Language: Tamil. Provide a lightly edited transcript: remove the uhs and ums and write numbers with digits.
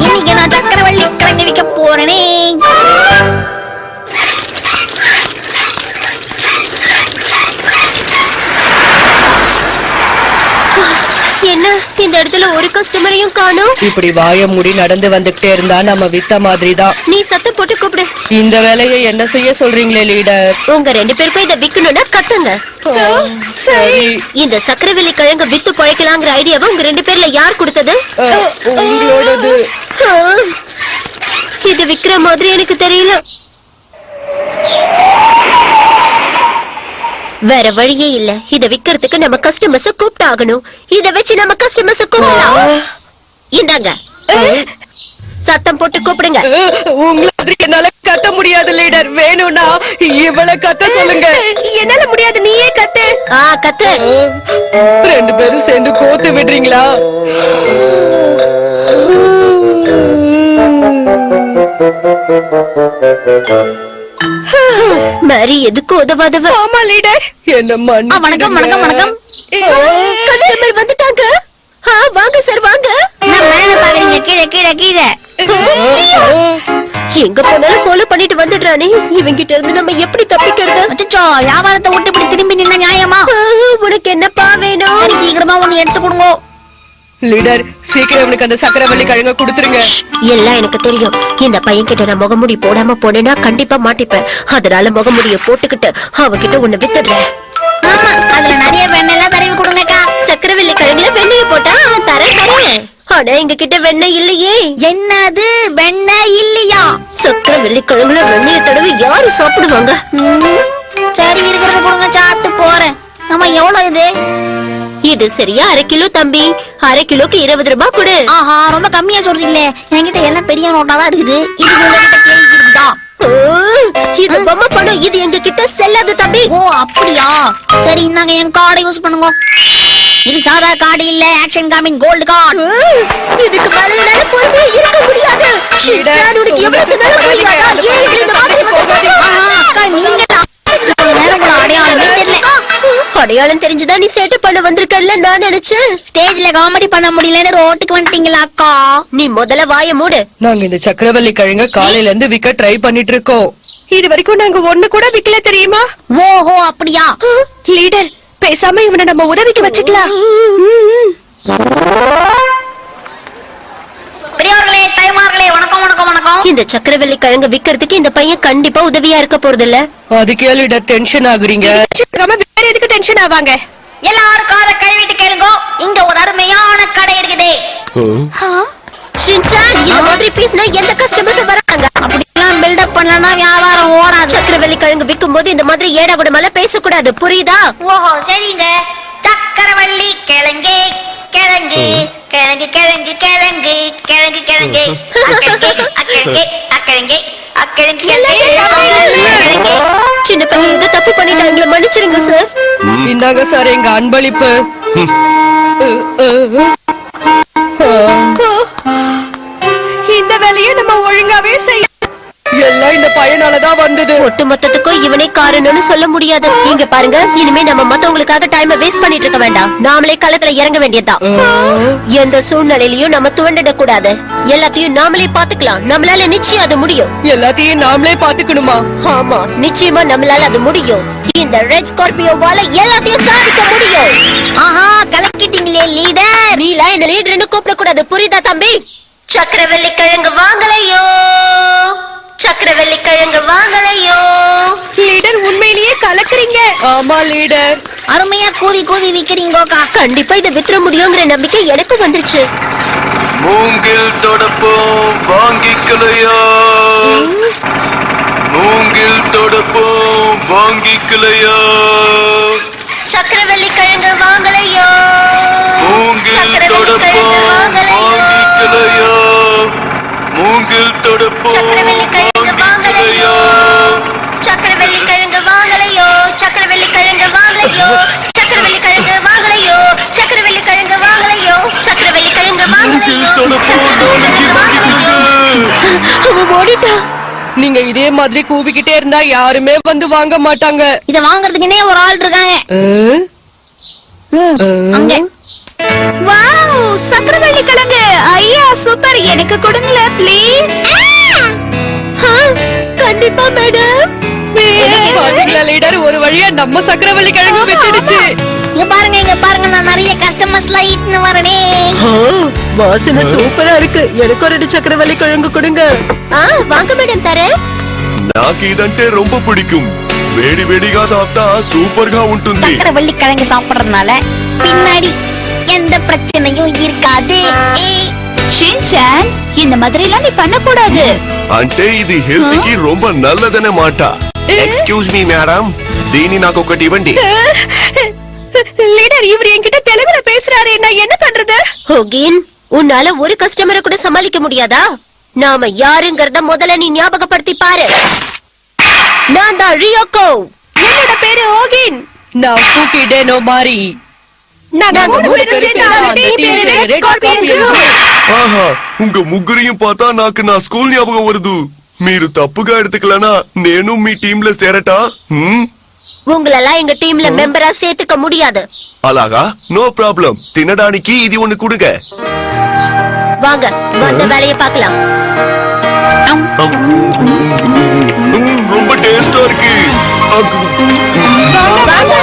இன்னைக்கு நான் சக்கரவள்ளி கிழங்கு விற்க போறேனே. என்ன இந்த இடத்துல ஒரு கஸ்டமரையும் காணோம்? இப்படி வாய மூடி நடந்து வந்துகிட்டே இருந்தா நம்ம வித்த மாதிரிதான். நீ சத்தம் போட்டு கூப்பிடு. இந்த வேலையை என்ன செய்ய சொல்றீங்களே லீடர்? உங்க 2 பேருக்கும் இதை விக்கணும்னா கத்துங்க. சரி. இந்த சக்கரவள்ளி கிழங்கு வித்து பழைக்கலாங்கிற ஐடியாவை உங்க 2 பேர்ல யார் கொடுத்தது? உங்களோடது. இது விக்கிற மாதிரி எனக்கு தெரியல. வேற வழியே இல்ல. இத விக்கிறதுக்கு நம்ம கஸ்டமர்ஸ் கூப்பிட்டாகணும். இத வச்சு நம்ம கஸ்டமர்ஸ் கூப்பிடலாம். இந்தாங்க, சத்தம் போட்டு கூப்பிடுங்க. உங்களை என்னால கத்த முடியாது லீடர். வேணும்னா இவளை கத்த சொல்லுங்க. என்னால முடியாது, நீயே கத்து. கத்து. 2 பேரும் சேர்ந்து கோத்து விடுறீங்களா? மாரி எதுக்கு உதவாதவ? ஆமா லீடர். என்ன மண்ணு. வணக்கம் வணக்கம் வணக்கம். கஸ்டமர் வந்துட்டாங்க. வாங்க சார் வாங்க. நான் மேல பாக்குறீங்க, கீழே கீழே கீழே. எங்க போனாலும் ஃபாலோ பண்ணிட்டு வந்துடுறானே. இவங்கிட்ட இருந்து நம்ம எப்படி தப்பிக்கிறது? அச்சோ, வியாபாரத்தை விட்டு இப்படி திரும்பி நின்னா நியாயமா? உனக்கு என்னப்பா வேணும்? சீக்கிரமா ஒண்ணு எடுத்து கொடுங்க லீடர். சீக்கிரம் அவனுக்கு அந்த சக்கரவள்ளி கிழங்க கொடுத்துருங்க. எல்லாம் எனக்கு தெரியும். இந்த பையன் கிட்ட நான் முகமுடி போடாம போனேன்னா கண்டிப்பா மாட்டிப்பேன். அதனால முகமுடிய போட்டுக்கிட்டு அவகிட்ட உன்னை வித்துடுறேன். ஆமா, அதுல நிறைய வெண்ணெல்லாம் தடவி கொடுங்கக்கா. சக்கரவள்ளி கிழங்குல வெண்ணெய போட்டா தரேன். ஆனா எங்க கிட்ட வெண்ணெய் இல்லையே. என்னது வெண்ணெய் இல்லையா? சக்கரவள்ளி கிழங்குல வெண்ணெய தடவி யாரு சாப்பிடுவாங்க? சரி, இருக்கிறத கொடுங்க, சாப்பிட்டு போறேன். ஆமா, எவ்வளவு இது? இது சரியா 1/2 கிலோ தம்பி. 1/2 கிலோக்கு 20 ரூபாய் கொடு. ஆஹா, ரொம்ப கம்மியா சொல்றீங்களே. என்கிட்ட எல்லாம் பெரிய நோட்டா தான் இருக்குது. இது உங்ககிட்ட கேள்வி இருக்குதா? இது பொம்மை பணம். இது எங்க கிட்ட செல்லாது தம்பி. ஓ அப்படியா? சரி, இந்தாங்க என் கார்டை யூஸ் பண்ணுங்க. இது சாதா கார்டு இல்ல, ஆக்ஷன் காமிங் கோல்டு கார்டு. இதுக்கு மேல என்னால பொறுமையா இருக்க முடியாது. நான் உனக்கு எவ்வளவு சொன்னாலும் புரியாதா? ஏன் இந்த மாதிரி வந்து அக்கா, நீங்க நேரம் உங்களை அடையாளமே தெரியல. அடையாளம் தெரிஞ்சுதான் நீ சேட்டை பண்ண வந்திருக்கல நான் நினைச்சேன். ஸ்டேஜ்ல காமெடி பண்ண முடியலன்னு ரோட்டுக்கு வந்துட்டீங்களா அக்கா? நீ முதல்ல வாய மூடு. நாங்க இந்த சக்கரவள்ளி கிழங்க காலையில இருந்து விக்க ட்ரை பண்ணிட்டு இருக்கோம். இது வரைக்கும் நாங்க ஒண்ணு கூட விக்கல தெரியுமா? ஓஹோ அப்படியா? லீடர், பேசாம இவனை நம்ம உதவிக்கு வச்சுக்கலாம். பெரியவர்களே, தாய்மார்களே, வணக்கம் வணக்கம் வணக்கம். இந்த சக்கரவள்ளி கிழங்கு விக்கிறதுக்கு இந்த பையன் கண்டிப்பா உதவியா இருக்க போறது இல்ல. அதுக்கே லீடர் டென்ஷன் ஆகுறீங்க. வேற எதுக்கு டென்ஷன் ஆவாங்க? எல்லாரும் காத கழுவிட்டு கேளுங்க. இங்க ஒரு அருமையான கடை இருக்குது. ஷின்சான், இந்த மாதிரி பேசினா எந்த கஸ்டமர்ஸ் வராங்க? அப்படிலாம் பில்டப் பண்ணலன்னா வியாபாரம் ஓடாது. சக்கரவள்ளி கிழங்கு விற்கும் போது இந்த மாதிரி ஏடா கூடமால பேசக்கூடாது, புரியுதா? ஓஹோ சரிங்க. சக்கரவள்ளி கிழங்கு கிழங்கு கிழங்கு கிழங்கு கிழங்கு கிழங்கு கிழங்கு அக்கிழங்கு அக்கிழங்கு அக்கிழங்கு கிழங்கு. சின்ன பையன் ஏதோ தப்பு பண்ணிட்டாங்களே, மன்னிச்சிருங்க சார். இந்தாங்க சார் எங்க அன்பளிப்பு. இந்த வேலையை நம்ம ஒழுங்காவே செய்ய எல்லாம் இந்த பையனாலதான் வந்தது. ஒட்டு மொத்தத்துக்கும் இவனே காரணம்னு சொல்ல முடியாது. இங்க பாருங்க, இனிமே நம்ம மத்தவங்களுக்காக டைம் வேஸ்ட் பண்ணிட்டு இருக்க வேண்டாம். நாமளே களத்துல இறங்க வேண்டியதுதான். எந்த சூழ்நிலையிலயும் நம்ம துவண்டிட கூடாது. எல்லாத்தையும் நாமளே பாத்துக்கலாம். நம்மளால நிச்சயம் அது முடியும். எல்லாத்தையும் நாமளே பாத்துக்கணுமா? ஆமா, நிச்சயமா நம்மளால அது முடியும். இந்த ரெட் ஸ்கார்பியோவால எல்லாத்தையும் சாதிக்க முடியும். ஆஹா, கலக்கிட்டீங்களே லீடர். நீலாம் என்ன லீடர்னு கூப்பிட கூடாது, புரியுதா தம்பி? சக்கரவள்ளி கிழங்கு வாங்கலையோ, சக்கரவள்ளி கிழங்கு வாங்கலையோ. லீடர் உண்மையிலேயே கலக்குறீங்க. ஆமா லீடர், அருமையா கூவி கூவி விக்கிறீங்கோக்கா. கண்டிப்பா இதை வித்துற முடியுங்கிற நம்பிக்கை எனக்கு வந்துருச்சு. மூங்கில் தொடப்போம் வாங்கிக்கலையா, மூங்கில் தொடப்போம் வாங்கிக்கலையா, சக்கரவள்ளி கிழங்கு வாங்கலையோ, மூங்கில் தொடப்போம் வாங்கிக்கலையா, மூங்கில் தொடப்போம் சக்கரவள்ளி கிழங்கு வாங்கலையோ, வாங்கிக்கலையா, சக்கரவள்ளி கிழங்கு வாங்கலையோ, சக்கரவள்ளி கிழங்கு வாங்கலையோ, சக்கரவள்ளி கிழங்கு வாங்கலையோ, சக்கரவள்ளி கிழங்கு வாங்கலையோ, சக்கரவள்ளி கிழங்கு மூங்கில் வாங்கலையோ. தொடப்போம் நாளைக்கு வாங்கிக்கோங்க. அவன் ஓடிட்டான். நீங்க இதே மாதிரி கூவிக்கிட்டே இருந்தா யாருமே வந்து வாங்க மாட்டாங்க. இத வாங்குறதுக்குன்னே ஒரு ஆள் இருக்காங்க. அங்க வாவ், சக்கரவள்ளி கிழங்கு. ஐயா சூப்பர், எனக்கு கொடுங்கள ப்ளீஸ். கண்டிப்பா மேடம். பாத்தீங்களா லீடர், ஒரு வழியா நம்ம சக்கரவள்ளி கிழங்கு வித்துடுச்சு. இங்க பாருங்க நான் நிறைய கஸ்டமர்ஸ்லாம் ஈட்னு வரனே. வாசனை சூப்பரா இருக்கு. எனக்கு ஒரு சக்கரவள்ளி கிழங்கு கொடுங்க. வாங்க மேடம் தரேன். నాకు ఇదంటే ரொம்ப பிடிக்கும். వేడి వేడిగా సాப்பிட்டா సూపర్ గా ఉంటుంది. சக்கரவள்ளி கிழங்கு சாப்பிடுறதுனால பின்னாடி எந்த பிரச்சனையும் இருக்காது. ஷின்சான், இந்த மாதிரி எல்லாம் நீ பண்ண கூடாது. అంటే ఇది హెల్త్ కి ரொம்ப நல்லదనే మాట. ఎక్స్క్యూజ్ మీ మేడం, దీని నాకు ఒకటి ఇవ్వండి. லீடர், இவர் என்கிட்ட தெலுங்குல பேசுறாரு, நான் என்ன பண்றது? ஹோகின், உன்னால ஒரு கஸ்டமரை கூட சமாளிக்க முடியாதா? நாம யாருங்கறத முதல்ல நீ ஞாபகப்படுத்தி பாரு. நான் தான் ரியோகோ. என்னோட பேரு ஓகின். நான் ஃபூகி டேனோ மாரி. நாங்க மூணு பேரும் சேர்ந்து அந்த டீம் பேரு ரெட் ஸ்கார்பியன் குரூப். ఆహా, உங்க ముగ్గురిயும் பார்த்தா నాకు నా స్కూల్ ஞாபகம் வருது. మీరు తప్పుగా எடுத்துக்கலனா నేను మీ టీంలో చేరటా? உங்களெல்லாம் எங்க டீம்ல மெம்பரா சேர்த்துக்க முடியாது. అలాగా, నో ప్రాబ్లం. తినడానికి ఇది ஒன்னு கொடுங்க. வாங்க, வந்த வேலையை பார்க்கலாம். ரொம்ப டேஸ்டா இருக்கு. வாங்க